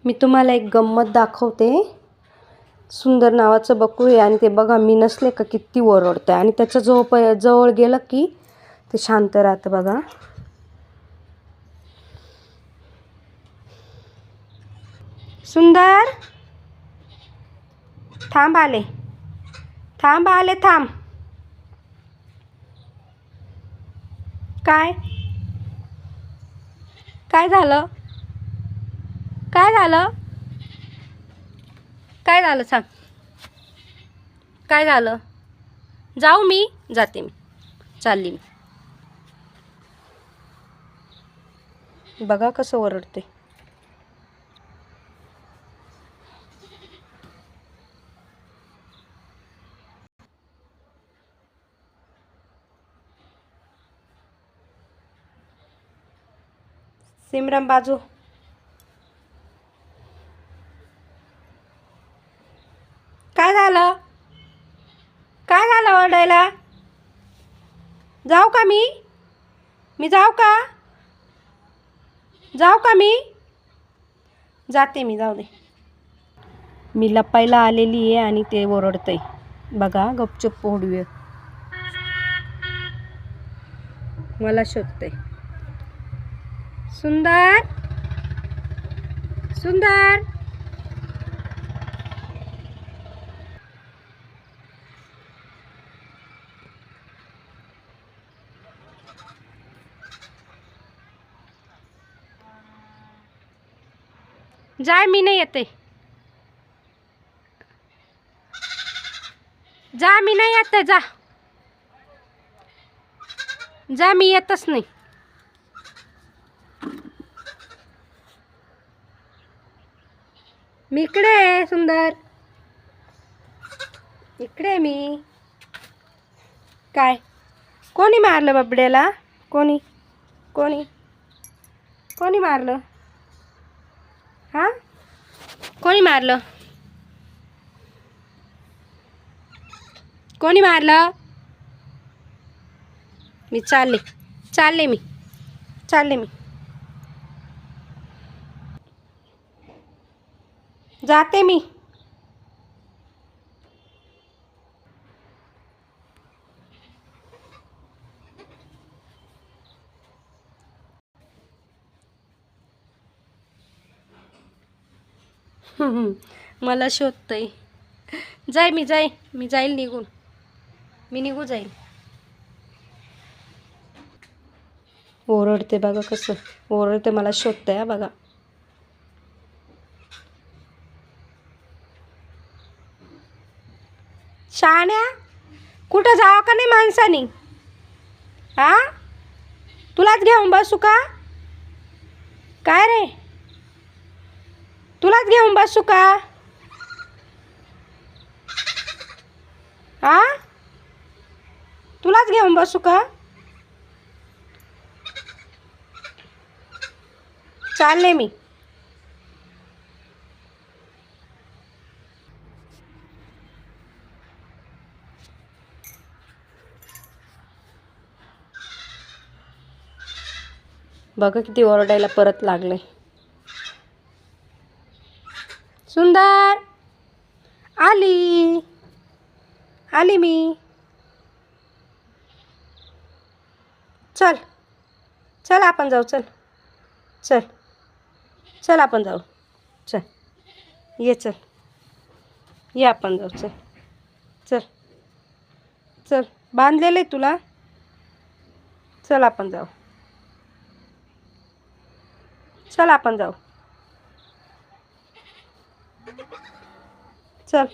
मी तुम्हाला एक गंमत दाखवते. सुंदर नावाचं बकरू आहे आणि ते बघा मी नसले का किती ओरडतं आणि त्याच्या जवळ गेलं की ते शांत राहतं बघा. सुंदर थांब आले, थांब आले, थांब. काय काय झालं, काय झालं, काय झालं सांग, काय झालं. जाऊ मी, जाते मी, चालली मी. बघा कसं ओरडते. सिमरन बाजू. काय झालं, काय झालं ओरडायला. जाऊ का मी जाऊ का, जाऊ का मी, जाते मी, जाऊ दे. मी लपायला आलेली आहे आणि ते ओरडतंय बघा. गपचूप ओढूया, मला शोधतंय. सुंदर सुंदर, जाय, मी नाही येते, जा, मी नाही येते, जा जा, मी येतच नाही. मी इकडे आहे सुंदर, इकडे आहे मी. काय, कोणी मारलं बबड्याला, कोणी कोणी कोणी मारलं, हां कोणी मारलं, कोणी मारलं. मी चालले, चालले मी, चालले मी, जाते मी. मला शोधतंय. जाय, मी जाईल निघून, मी निघू जाईल. ओरडते बघा कसं ओरडते, मला शोधतंय हा बघा. शहाण्या, कुठं जावं का नाही माणसानी, हा तुलाच घेऊन बसू का, काय रे, तुलाच घेऊन बसू का, हा तुलाच घेऊन बसू का, चालले मी. बघा किती ओरडायला परत लागले. सुंदर, आली आली मी, चल चल आपण जाऊ, चल चल चल आपण जाऊ, चल ये, चल ये आपण जाऊ, चल चल चल, बांधलेलं आहे तुला, चल आपण जाऊ, चल आपण जाऊ, चल.